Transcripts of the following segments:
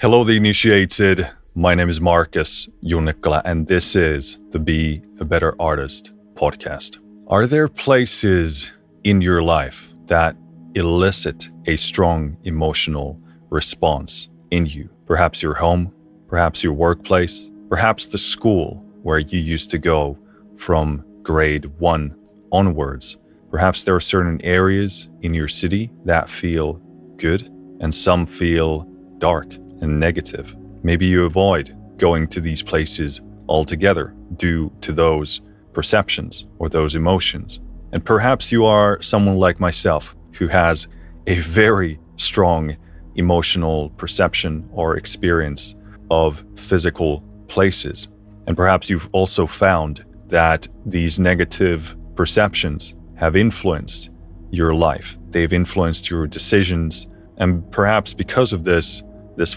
Hello, the initiated. My name is Markus, Junnikkala, and this is the Be a Better Artist podcast. Are there places in your life that elicit a strong emotional response in you? Perhaps your home, perhaps your workplace, perhaps the school where you used to go from grade 1 onwards. Perhaps there are certain areas in your city that feel good and some feel dark and negative. Maybe you avoid going to these places altogether due to those perceptions or those emotions. And perhaps you are someone like myself who has a very strong emotional perception or experience of physical places. And perhaps you've also found that these negative perceptions have influenced your life. They've influenced your decisions. And perhaps because of this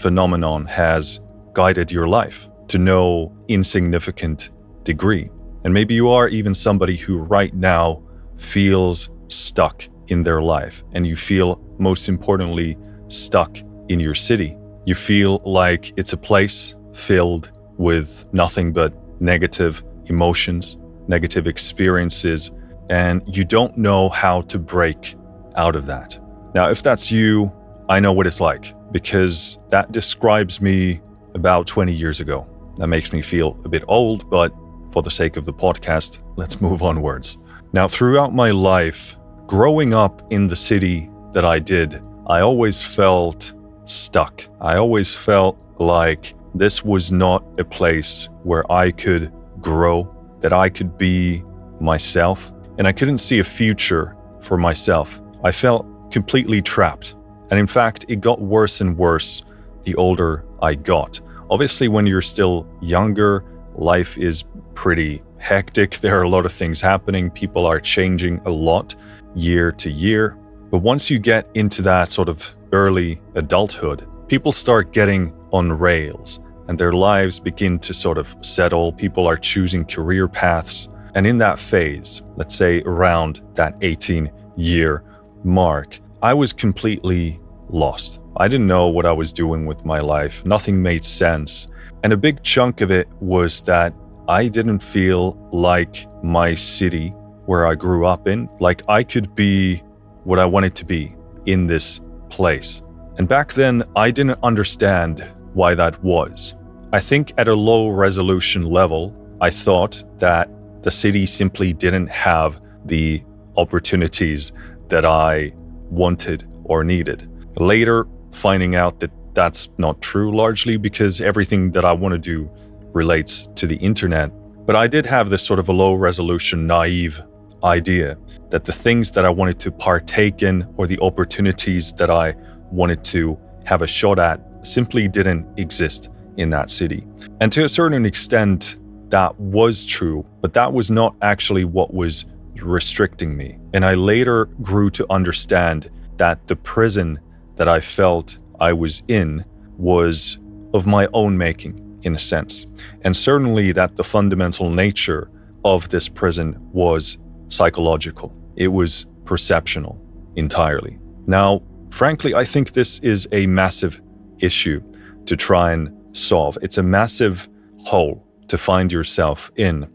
phenomenon has guided your life to no insignificant degree. And maybe you are even somebody who right now feels stuck in their life, and you feel, most importantly, stuck in your city. You feel like it's a place filled with nothing but negative emotions, negative experiences, and you don't know how to break out of that. Now, if that's you, I know what it's like, because that describes me about 20 years ago. That makes me feel a bit old, but for the sake of the podcast, let's move onwards. Now, throughout my life, growing up in the city that I did, I always felt stuck. I always felt like this was not a place where I could grow, that I could be myself, and I couldn't see a future for myself. I felt completely trapped. And in fact, it got worse and worse the older I got. Obviously, when you're still younger, life is pretty hectic. There are a lot of things happening. People are changing a lot year to year. But once you get into that sort of early adulthood, people start getting on rails and their lives begin to sort of settle. People are choosing career paths. And in that phase, let's say around that 18-year mark, I was completely lost. I didn't know what I was doing with my life. Nothing made sense. And a big chunk of it was that I didn't feel like my city where I grew up in, like I could be what I wanted to be in this place. And back then, I didn't understand why that was. I think at a low resolution level, I thought that the city simply didn't have the opportunities that I wanted or needed. Later, finding out that that's not true, largely because everything that I want to do relates to the internet. But I did have this sort of a low resolution, naive idea that the things that I wanted to partake in or the opportunities that I wanted to have a shot at simply didn't exist in that city. And to a certain extent, that was true, but that was not actually what was restricting me. And I later grew to understand that the prison that I felt I was in was of my own making, in a sense. And certainly that the fundamental nature of this prison was psychological. It was perceptional entirely. Now, frankly, I think this is a massive issue to try and solve. It's a massive hole to find yourself in,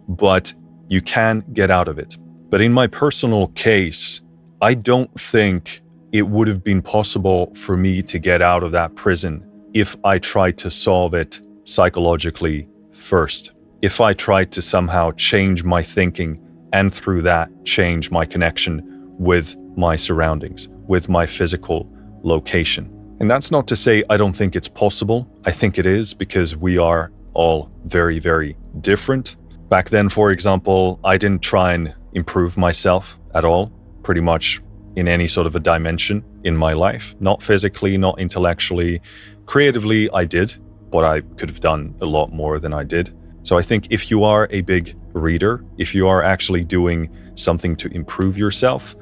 but you can get out of it. But in my personal case, I don't think it would have been possible for me to get out of that prison if I tried to solve it psychologically first. If I tried to somehow change my thinking and through that change my connection with my surroundings, with my physical location. And that's not to say I don't think it's possible. I think it is, because we are all very, very different. Back then, for example, I didn't try and improve myself at all, pretty much in any sort of a dimension in my life. Not physically, not intellectually. Creatively, I did, but I could have done a lot more than I did. So I think if you are a big reader, if you are actually doing something to improve yourself,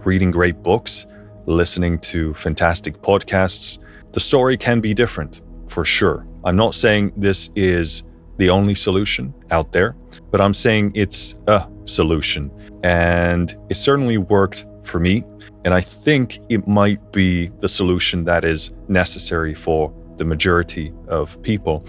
reading great books, listening to fantastic podcasts, the story can be different, for sure. I'm not saying this is the only solution out there, but I'm saying it's a solution. And it certainly worked for me. And I think it might be the solution that is necessary for the majority of people,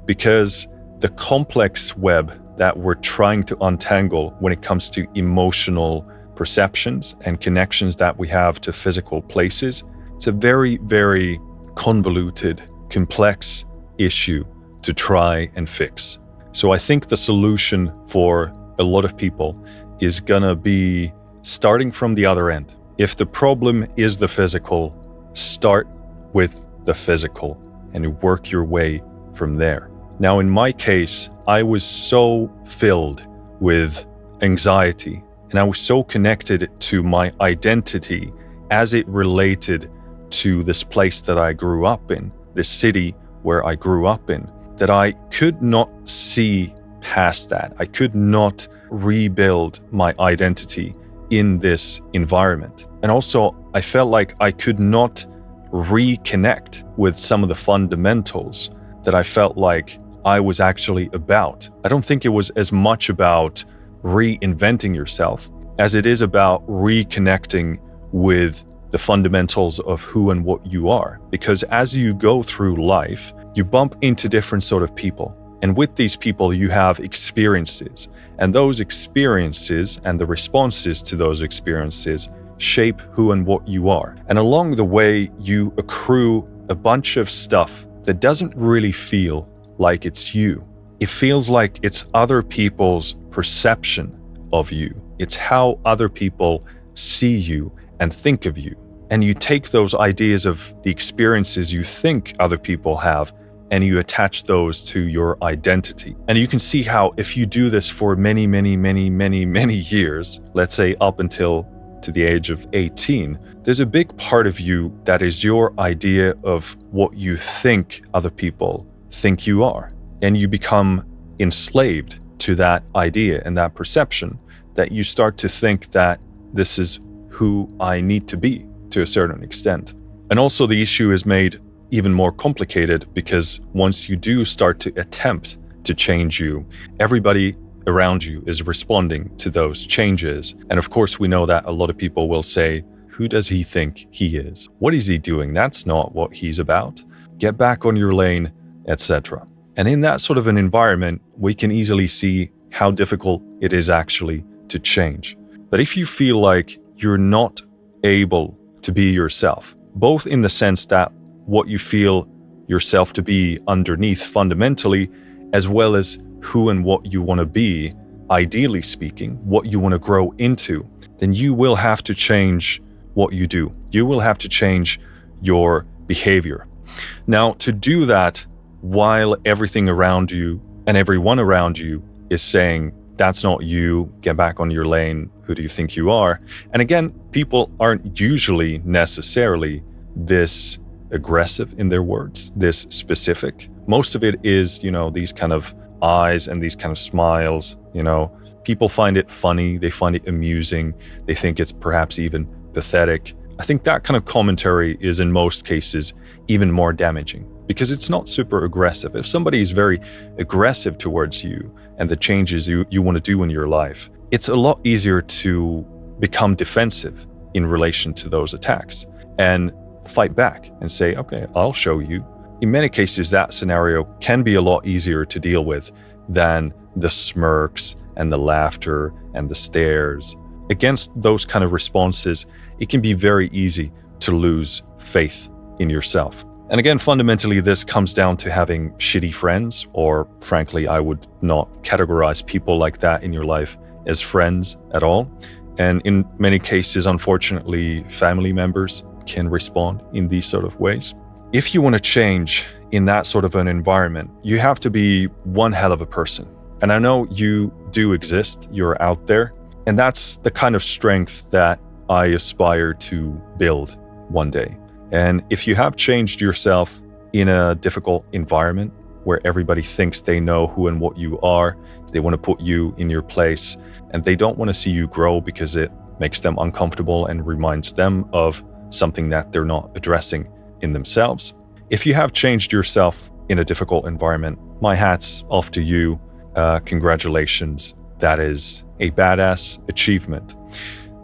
because the complex web that we're trying to untangle when it comes to emotional perceptions and connections that we have to physical places, it's a very, very convoluted, complex issue to try and fix. So I think the solution for a lot of people is gonna be starting from the other end. If the problem is the physical, start with the physical and work your way from there. Now, in my case, I was so filled with anxiety and I was so connected to my identity as it related to this place that I grew up in, this city where I grew up in, that I could not see past that. I could not rebuild my identity in this environment. And also, I felt like I could not reconnect with some of the fundamentals that I felt like I was actually about. I don't think it was as much about reinventing yourself as it is about reconnecting with the fundamentals of who and what you are. Because as you go through life, you bump into different sort of people. And with these people, you have experiences. And those experiences and the responses to those experiences shape who and what you are. And along the way, you accrue a bunch of stuff that doesn't really feel like it's you. It feels like it's other people's perception of you. It's how other people see you and think of you. And you take those ideas of the experiences you think other people have and you attach those to your identity. And you can see how if you do this for many, many, many, many, many years, let's say up until to the age of 18, there's a big part of you that is your idea of what you think other people think you are. And you become enslaved to that idea and that perception that you start to think that this is who I need to be to a certain extent. And also the issue is made even more complicated because once you do start to attempt to change you, everybody around you is responding to those changes. And of course, we know that a lot of people will say, who does he think he is? What is he doing? That's not what he's about. Get back on your lane, etc. And in that sort of an environment, we can easily see how difficult it is actually to change. But if you feel like you're not able to be yourself, both in the sense that what you feel yourself to be underneath fundamentally, as well as who and what you want to be, ideally speaking, what you want to grow into, then you will have to change what you do. You will have to change your behavior. Now, to do that, while everything around you and everyone around you is saying, that's not you, get back on your lane, who do you think you are? And again, people aren't usually necessarily this aggressive in their words, this specific. Most of it is, these kind of eyes and these kind of smiles, people find it funny, they find it amusing, they think it's perhaps even pathetic. I think that kind of commentary is in most cases even more damaging because it's not super aggressive. If somebody is very aggressive towards you and the changes you want to do in your life, it's a lot easier to become defensive in relation to those attacks and fight back and say, okay, I'll show you. In many cases, that scenario can be a lot easier to deal with than the smirks and the laughter and the stares. Against those kind of responses, it can be very easy to lose faith in yourself. And again, fundamentally, this comes down to having shitty friends, or frankly, I would not categorize people like that in your life as friends at all. And in many cases, unfortunately, family members can respond in these sort of ways. If you want to change in that sort of an environment, you have to be one hell of a person. And I know you do exist, you're out there, and that's the kind of strength that I aspire to build one day. And if you have changed yourself in a difficult environment where everybody thinks they know who and what you are, they want to put you in your place, and they don't want to see you grow because it makes them uncomfortable and reminds them of something that they're not addressing in themselves. If you have changed yourself in a difficult environment, my hat's off to you. Congratulations. That is a badass achievement.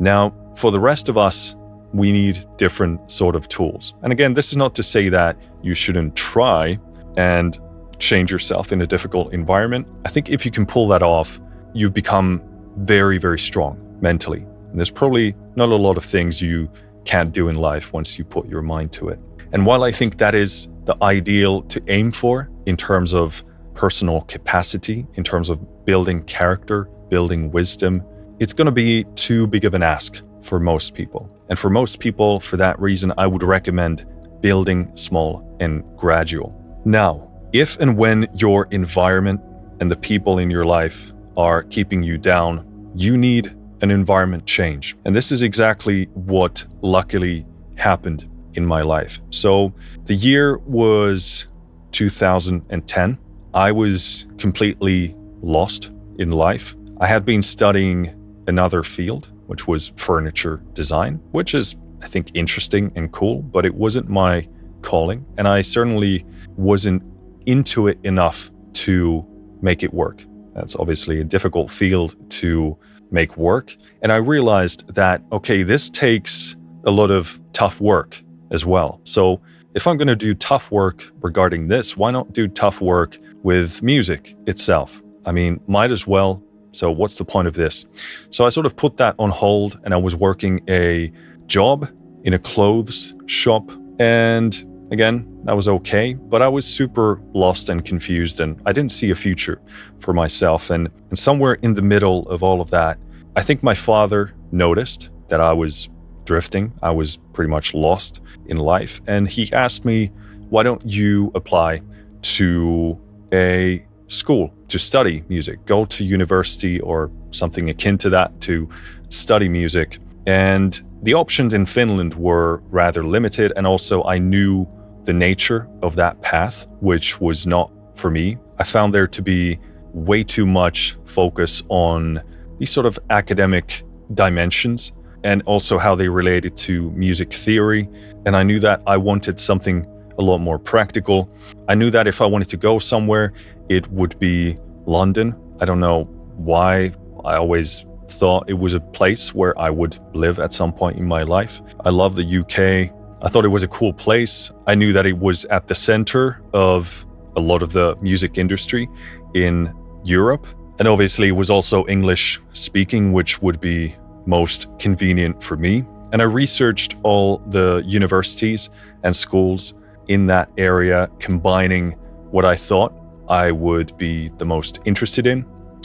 Now, for the rest of us, we need different sort of tools. And again, this is not to say that you shouldn't try and change yourself in a difficult environment. I think if you can pull that off, you've become very, very strong mentally. And there's probably not a lot of things you can't do in life once you put your mind to it. And while I think that is the ideal to aim for in terms of personal capacity, in terms of building character, building wisdom, it's going to be too big of an ask for most people. And for most people, for that reason, I would recommend building small and gradual. Now, if and when your environment and the people in your life are keeping you down, you need an environment change. And this is exactly what luckily happened in my life. So the year was 2010. I was completely lost in life. I had been studying another field, which was furniture design, which is, I think, interesting and cool, but it wasn't my calling. And I certainly wasn't into it enough to make it work. That's obviously a difficult field to make work. And I realized that, okay, this takes a lot of tough work as well. So if I'm going to do tough work regarding this, why not do tough work with music itself? I mean, might as well. So what's the point of this? So I sort of put that on hold, and I was working a job in a clothes shop. And again, that was okay, but I was super lost and confused, and I didn't see a future for myself. And somewhere in the middle of all of that, I think my father noticed that I was drifting. I was pretty much lost in life. And he asked me, why don't you apply to a school to study music, go to university or something akin to that to study music. And the options in Finland were rather limited. And also I knew the nature of that path, which was not for me. I found there to be way too much focus on these sort of academic dimensions and also how they related to music theory. And I knew that I wanted something a lot more practical. I knew that if I wanted to go somewhere, it would be London. I don't know why. I always thought it was a place where I would live at some point in my life. I love the UK. I thought it was a cool place. I knew that it was at the center of a lot of the music industry in Europe. And obviously it was also English speaking, which would be most convenient for me. And I researched all the universities and schools in that area, combining what I thought I would be the most interested in,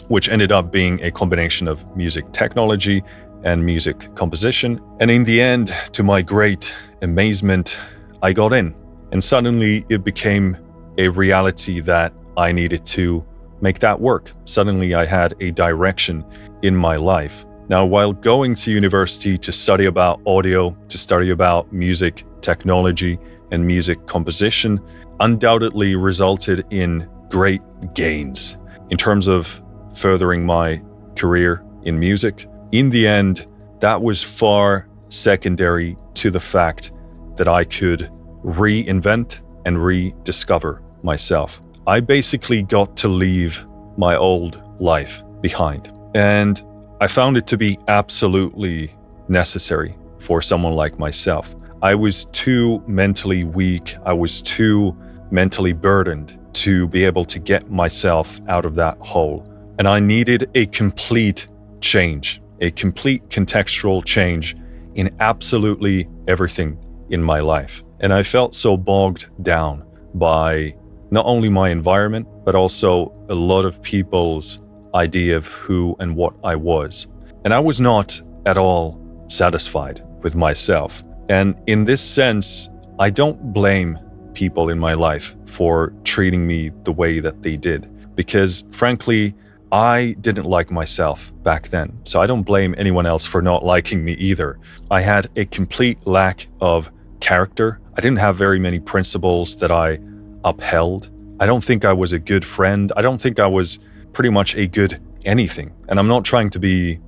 which ended up being a combination of music technology and music composition. And in the end, to my great amazement, I got in. And suddenly it became a reality that I needed to make that work. Suddenly I had a direction in my life. Now, while going to university to study about audio, to study about music technology and music composition, undoubtedly resulted in great gains in terms of furthering my career in music. In the end, that was far secondary to the fact that I could reinvent and rediscover myself. I basically got to leave my old life behind. And I found it to be absolutely necessary for someone like myself. I was too mentally weak. I was too mentally burdened to be able to get myself out of that hole. And I needed a complete change, a complete contextual change in absolutely everything in my life. And I felt so bogged down by not only my environment, but also a lot of people's idea of who and what I was. And I was not at all satisfied with myself. And in this sense, I don't blame people in my life for treating me the way that they did, because frankly, I didn't like myself back then. So I don't blame anyone else for not liking me either. I had a complete lack of character. I didn't have very many principles that I upheld. I don't think I was a good friend. I don't think I was pretty much a good anything. And I'm not trying to be,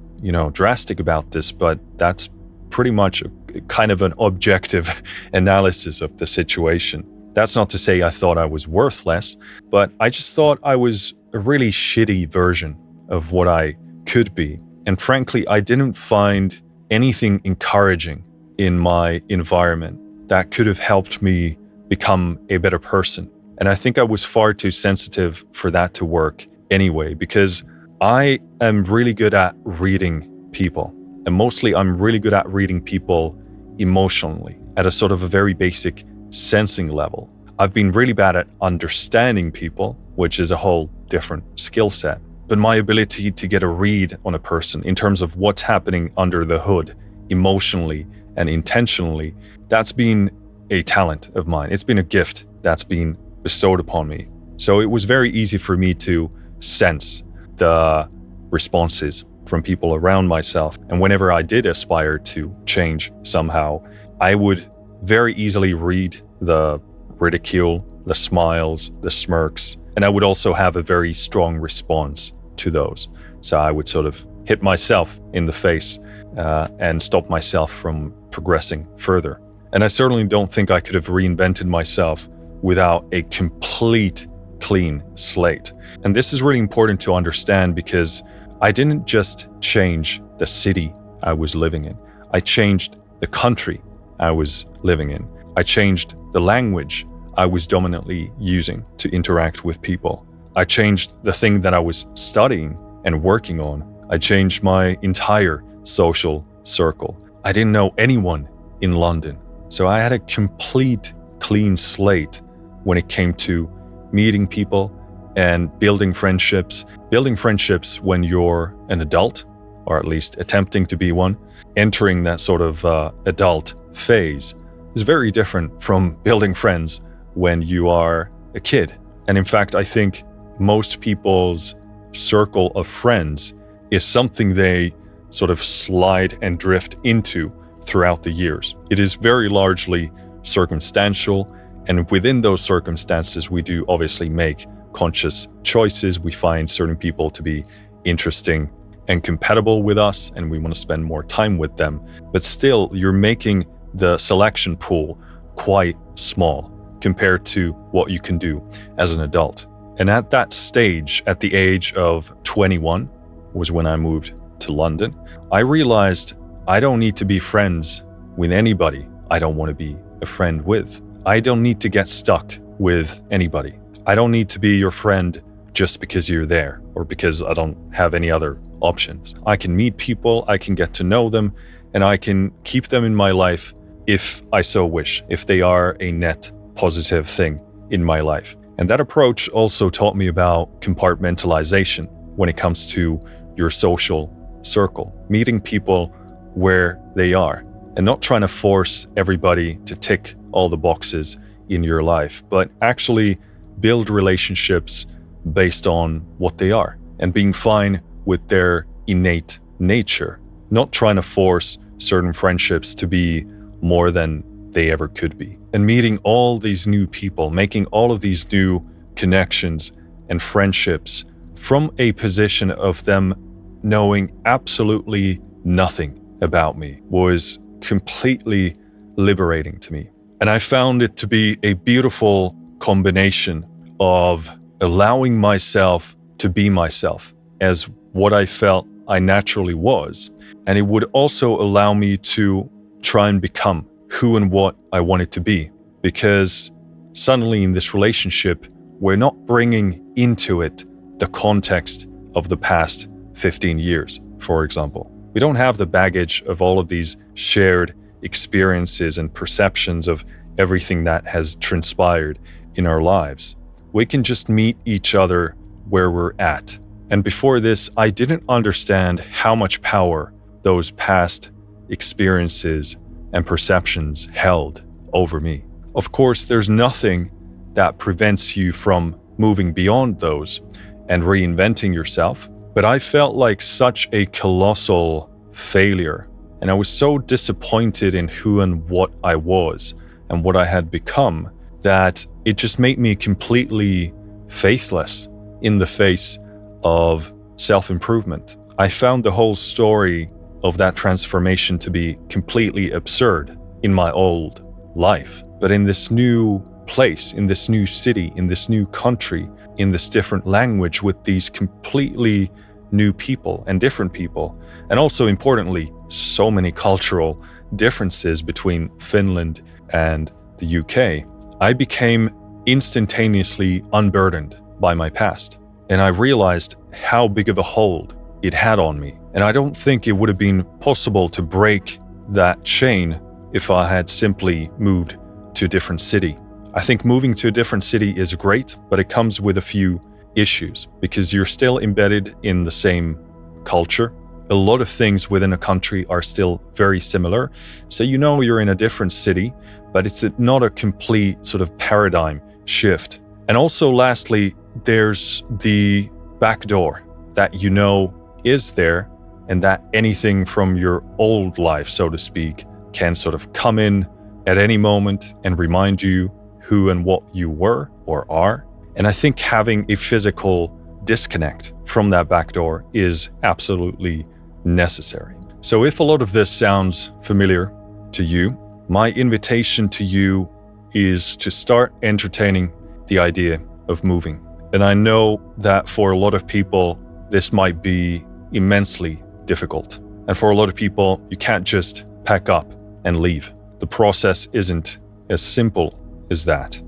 drastic about this, but that's pretty much a kind of an objective analysis of the situation. That's not to say I thought I was worthless, but I just thought I was a really shitty version of what I could be. And frankly, I didn't find anything encouraging in my environment that could have helped me become a better person. And I think I was far too sensitive for that to work anyway, because I am really good at reading people. And mostly I'm really good at reading people emotionally at a sort of a very basic sensing level. I've been really bad at understanding people, which is a whole different skill set. But my ability to get a read on a person in terms of what's happening under the hood, emotionally and intentionally, that's been a talent of mine. It's been a gift that's been bestowed upon me. So it was very easy for me to sense the responses from people around myself. And whenever I did aspire to change somehow, I would very easily read the ridicule, the smiles, the smirks, and I would also have a very strong response to those. So I would sort of hit myself in the face and stop myself from progressing further. And I certainly don't think I could have reinvented myself without a complete clean slate. And this is really important to understand because I didn't just change the city I was living in. I changed the country I was living in. I changed the language I was dominantly using to interact with people. I changed the thing that I was studying and working on. I changed my entire social circle. I didn't know anyone in London. So I had a complete clean slate when it came to meeting people and building friendships. Building friendships when you're an adult, or at least attempting to be one, entering that sort of adult phase is very different from building friends when you are a kid. And in fact, I think most people's circle of friends is something they sort of slide and drift into throughout the years. It is very largely circumstantial, and within those circumstances, we do obviously make conscious choices. We find certain people to be interesting and compatible with us, and we want to spend more time with them. But still, you're making the selection pool quite small compared to what you can do as an adult. And at that stage, at the age of 21, was when I moved to London, I realized I don't need to be friends with anybody I don't want to be a friend with. I don't need to get stuck with anybody. I don't need to be your friend just because you're there or because I don't have any other options. I can meet people, I can get to know them, and I can keep them in my life if I so wish, if they are a net positive thing in my life. And that approach also taught me about compartmentalization when it comes to your social circle, meeting people where they are and not trying to force everybody to tick all the boxes in your life, but actually build relationships based on what they are and being fine with their innate nature, not trying to force certain friendships to be more than they ever could be. And meeting all these new people, making all of these new connections and friendships from a position of them knowing absolutely nothing about me was completely liberating to me. And I found it to be a beautiful combination of allowing myself to be myself as what I felt I naturally was. And it would also allow me to try and become who and what I wanted to be. Because suddenly in this relationship, we're not bringing into it the context of the past 15 years, for example. We don't have the baggage of all of these shared experiences and perceptions of everything that has transpired in our lives. We can just meet each other where we're at. And before this, I didn't understand how much power those past experiences and perceptions held over me. Of course, there's nothing that prevents you from moving beyond those and reinventing yourself. But I felt like such a colossal failure, and I was so disappointed in who and what I was and what I had become that it just made me completely faithless in the face of self-improvement. I found the whole story of that transformation to be completely absurd in my old life. But in this new place, in this new city, in this new country, in this different language with these completely new people and different people, and also importantly, so many cultural differences between Finland and the UK, I became instantaneously unburdened by my past. And I realized how big of a hold it had on me. And I don't think it would have been possible to break that chain if I had simply moved to a different city. I think moving to a different city is great, but it comes with a few issues because you're still embedded in the same culture. A lot of things within a country are still very similar. So you know you're in a different city, but it's not a complete sort of paradigm shift. And also lastly, there's the back door that you know is there and that anything from your old life, so to speak, can sort of come in at any moment and remind you who and what you were or are. And I think having a physical disconnect from that back door is absolutely necessary. So if a lot of this sounds familiar to you, my invitation to you is to start entertaining the idea of moving. And I know that for a lot of people, this might be immensely difficult. And for a lot of people, you can't just pack up and leave. The process isn't as simple as that.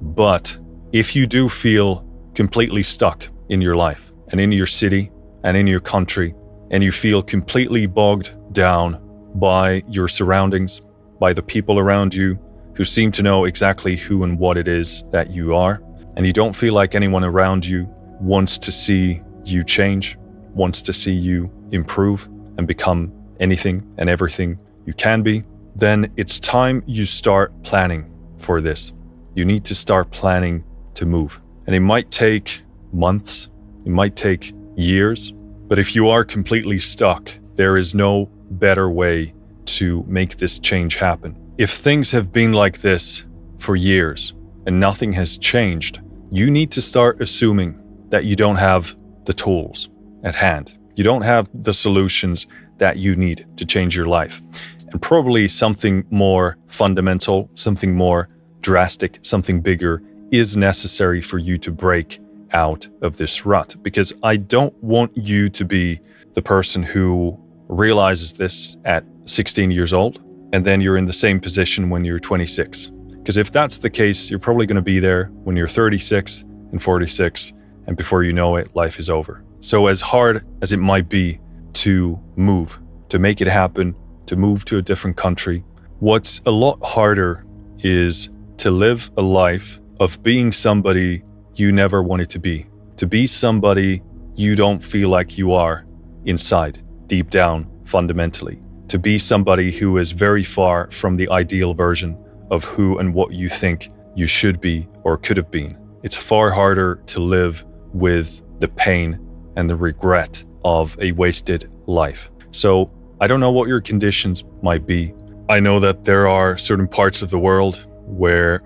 But if you do feel completely stuck in your life and in your city and in your country, and you feel completely bogged down by your surroundings, by the people around you who seem to know exactly who and what it is that you are, and you don't feel like anyone around you wants to see you change, wants to see you improve and become anything and everything you can be, then it's time you start planning for this. You need to start planning to move. And it might take months, it might take years, but if you are completely stuck, there is no better way to make this change happen. If things have been like this for years and nothing has changed, you need to start assuming that you don't have the tools at hand. You don't have the solutions that you need to change your life. And probably something more fundamental, something more drastic, something bigger is necessary for you to break out of this rut. Because I don't want you to be the person who realizes this at 16 years old and then you're in the same position when you're 26. Because if that's the case, you're probably going to be there when you're 36 and 46, and before you know it, life is over. So as hard as it might be to move, to make it happen, to move to a different country, what's a lot harder is to live a life of being somebody you never wanted to be somebody you don't feel like you are inside, deep down, fundamentally, to be somebody who is very far from the ideal version of who and what you think you should be or could have been. It's far harder to live with the pain and the regret of a wasted life. So I don't know what your conditions might be. I know that there are certain parts of the world where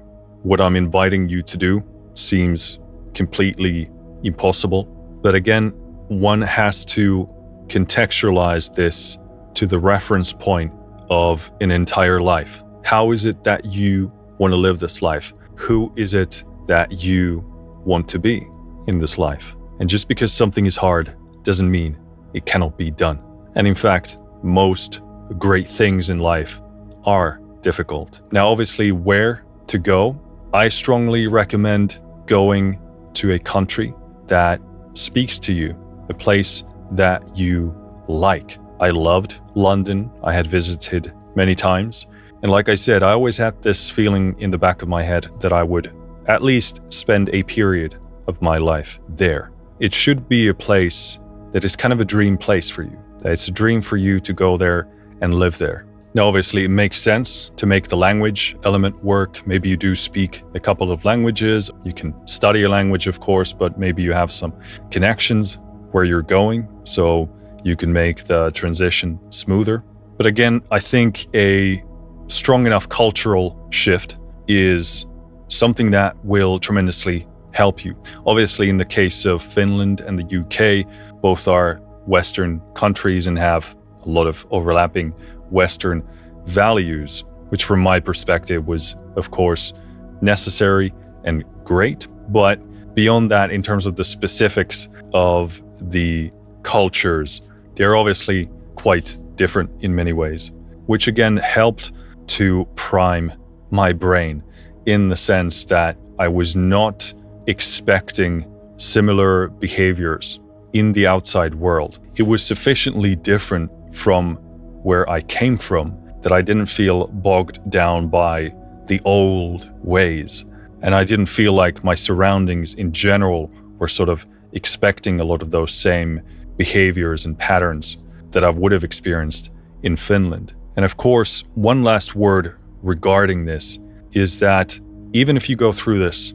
what I'm inviting you to do seems completely impossible. But again, one has to contextualize this to the reference point of an entire life. How is it that you want to live this life? Who is it that you want to be in this life? And just because something is hard doesn't mean it cannot be done. And in fact, most great things in life are difficult. Now, obviously, where to go? I strongly recommend going to a country that speaks to you, a place that you like. I loved London. I had visited many times. And like I said, I always had this feeling in the back of my head that I would at least spend a period of my life there. It should be a place that is kind of a dream place for you. That it's a dream for you to go there and live there. Now, obviously, it makes sense to make the language element work. Maybe you do speak a couple of languages. You can study a language, of course, but maybe you have some connections where you're going, so you can make the transition smoother. But again, I think a strong enough cultural shift is something that will tremendously help you. Obviously, in the case of Finland and the UK, both are Western countries and have a lot of overlapping Western values, which from my perspective was, of course, necessary and great. But beyond that, in terms of the specifics of the cultures, they're obviously quite different in many ways, which again helped to prime my brain in the sense that I was not expecting similar behaviors in the outside world. It was sufficiently different from where I came from that I didn't feel bogged down by the old ways. And I didn't feel like my surroundings in general were sort of expecting a lot of those same behaviors and patterns that I would have experienced in Finland. And of course, one last word regarding this is that even if you go through this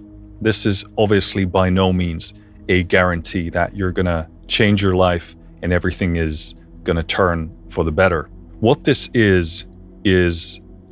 is obviously by no means a guarantee that you're gonna change your life and everything is gonna turn for the better. What this is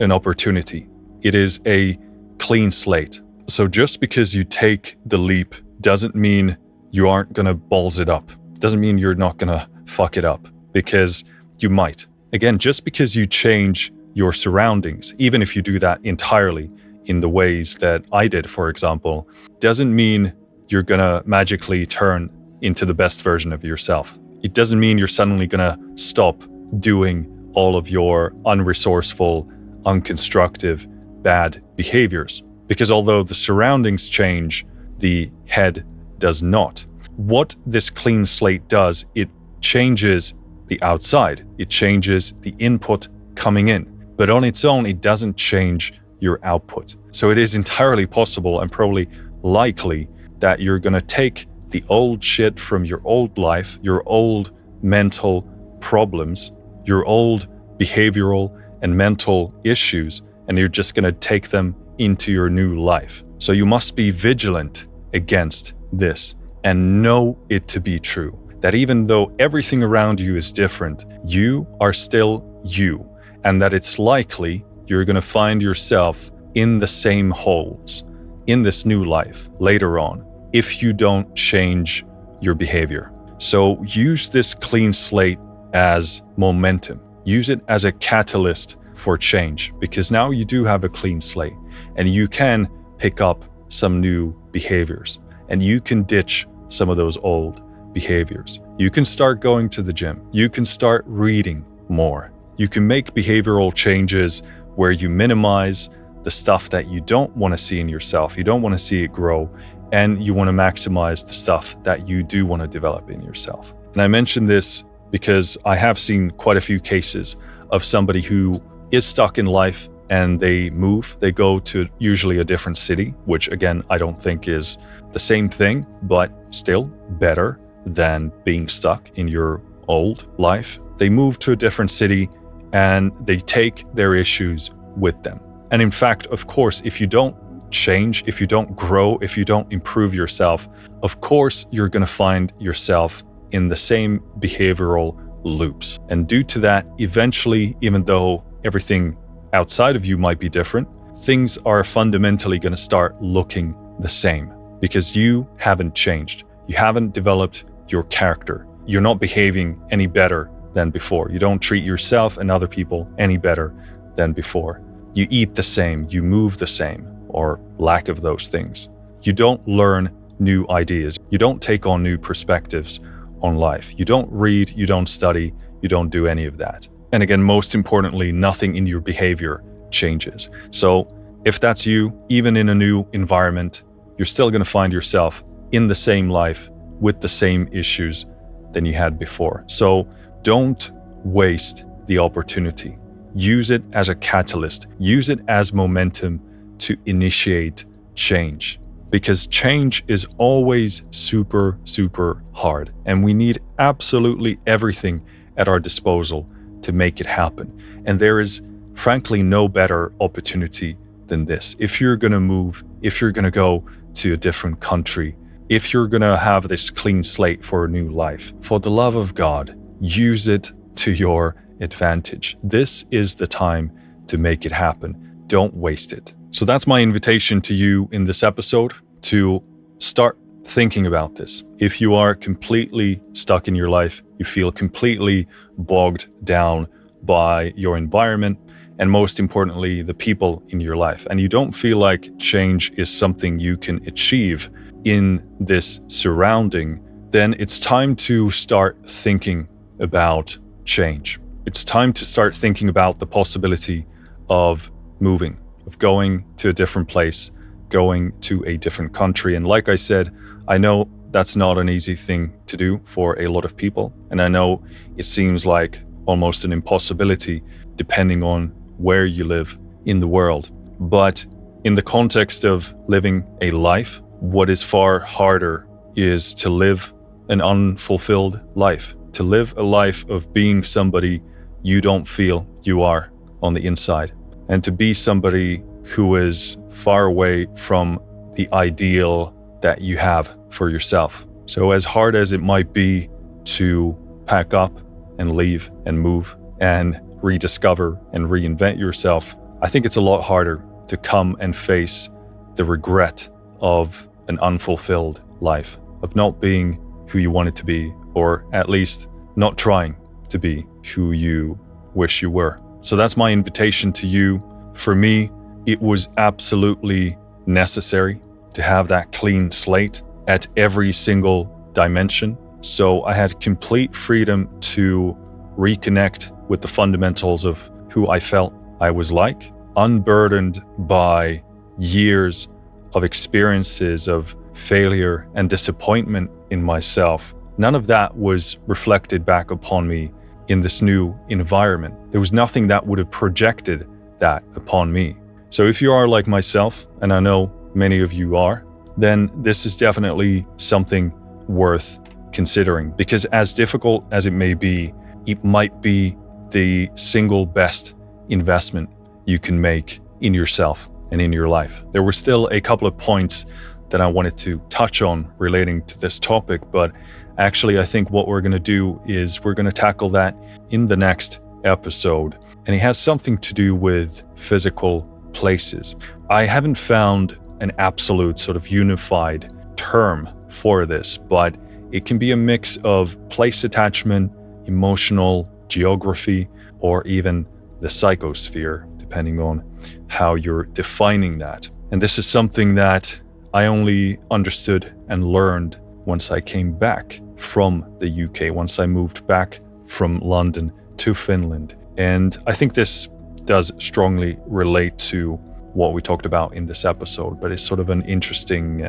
an opportunity. It is a clean slate. So just because you take the leap doesn't mean you aren't gonna balls it up. Doesn't mean you're not gonna fuck it up, because you might. Again, just because you change your surroundings, even if you do that entirely in the ways that I did, for example, doesn't mean you're gonna magically turn into the best version of yourself. It doesn't mean you're suddenly gonna stop doing all of your unresourceful, unconstructive, bad behaviors. Because although the surroundings change, the head does not. What this clean slate does, it changes the outside. It changes the input coming in. But on its own, it doesn't change your output. So it is entirely possible and probably likely that you're gonna take the old shit from your old life, your old mental problems, your old behavioral and mental issues, and you're just gonna take them into your new life. So you must be vigilant against this and know it to be true. That even though everything around you is different, you are still you. And that it's likely you're gonna find yourself in the same holes in this new life later on if you don't change your behavior. So use this clean slate as momentum. Use it as a catalyst for change, because now you do have a clean slate and you can pick up some new behaviors and you can ditch some of those old behaviors. You can start going to the gym. You can start reading more. You can make behavioral changes where you minimize the stuff that you don't want to see in yourself. You don't want to see it grow, and you want to maximize the stuff that you do want to develop in yourself. And I mention this because I have seen quite a few cases of somebody who is stuck in life and they move. They go to usually a different city, which again, I don't think is the same thing, but still better than being stuck in your old life. They move to a different city and they take their issues with them. And in fact, of course, if you don't change, if you don't grow, if you don't improve yourself, of course, you're going to find yourself in the same behavioral loops. And due to that, eventually, even though everything outside of you might be different, things are fundamentally going to start looking the same because you haven't changed. You haven't developed your character. You're not behaving any better than before. You don't treat yourself and other people any better than before. You eat the same, you move the same, or lack of those things. You don't learn new ideas. You don't take on new perspectives on life. You don't read, you don't study, you don't do any of that. And again, most importantly, nothing in your behavior changes. So if that's you, even in a new environment, you're still going to find yourself in the same life with the same issues than you had before. So don't waste the opportunity. Use it as a catalyst. Use it as momentum to initiate change. Because change is always super, super hard. And we need absolutely everything at our disposal to make it happen. And there is frankly no better opportunity than this. If you're going to move, if you're going to go to a different country, if you're going to have this clean slate for a new life, for the love of God, use it to your advantage. This is the time to make it happen. Don't waste it. So that's my invitation to you in this episode, to start thinking about this. If you are completely stuck in your life, you feel completely bogged down by your environment, and most importantly, the people in your life, and you don't feel like change is something you can achieve in this surrounding, then it's time to start thinking about change. it's time to start thinking about the possibility of moving, of going to a different place, going to a different country. And like I said, I know that's not an easy thing to do for a lot of people. And I know it seems like almost an impossibility depending on where you live in the world. But in the context of living a life, what is far harder is to live an unfulfilled life, to live a life of being somebody you don't feel you are on the inside, and to be somebody who is far away from the ideal that you have for yourself. So as hard as it might be to pack up and leave and move and rediscover and reinvent yourself, I think it's a lot harder to come and face the regret of an unfulfilled life, of not being who you wanted to be, or at least not trying to be who you wish you were. So that's my invitation to you. For me, it was absolutely necessary to have that clean slate at every single dimension. So I had complete freedom to reconnect with the fundamentals of who I felt I was like, unburdened by years of experiences of failure and disappointment in myself. None of that was reflected back upon me in this new environment. There was nothing that would have projected that upon me. So if you are like myself, and I know many of you are, then this is definitely something worth considering, because as difficult as it may be, it might be the single best investment you can make in yourself and in your life. There were still a couple of points that I wanted to touch on relating to this topic, but actually I think what we're going to do is we're going to tackle that in the next episode. And it has something to do with physical places. I haven't found an absolute sort of unified term for this, but it can be a mix of place attachment, emotional geography, or even the psychosphere, depending on how you're defining that. And this is something that I only understood and learned once I came back from the UK, once I moved back from London to Finland. And I think this does strongly relate to what we talked about in this episode, but it's sort of an interesting,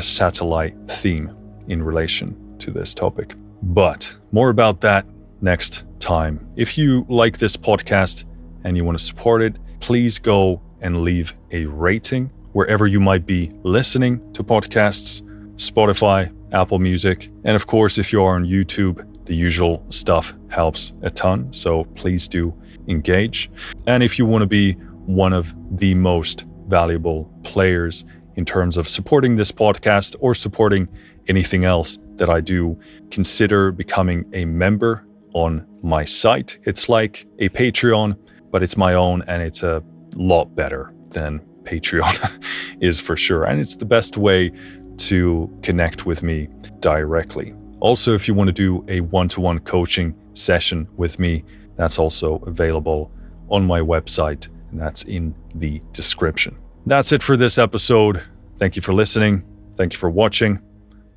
satellite theme in relation to this topic. But more about that next time. If you like this podcast and you want to support it, please go and leave a rating wherever you might be listening to podcasts, Spotify, Apple Music. And of course, if you are on YouTube, the usual stuff helps a ton. So please do engage. And if you want to be one of the most valuable players in terms of supporting this podcast or supporting anything else that I do, consider becoming a member on my site. It's like a Patreon, but it's my own, and it's a lot better than Patreon is for sure. And it's the best way to connect with me directly. Also, if you want to do a one-to-one coaching session with me, that's also available on my website, and that's in the description. That's it for this episode. Thank you for listening. Thank you for watching.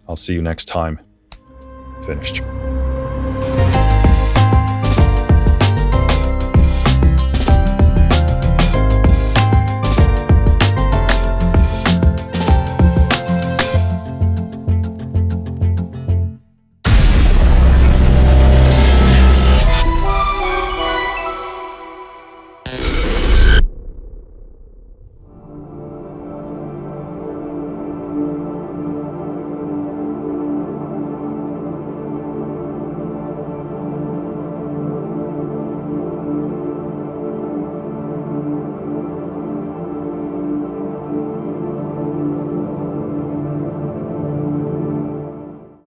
I'll see you next time. Finished.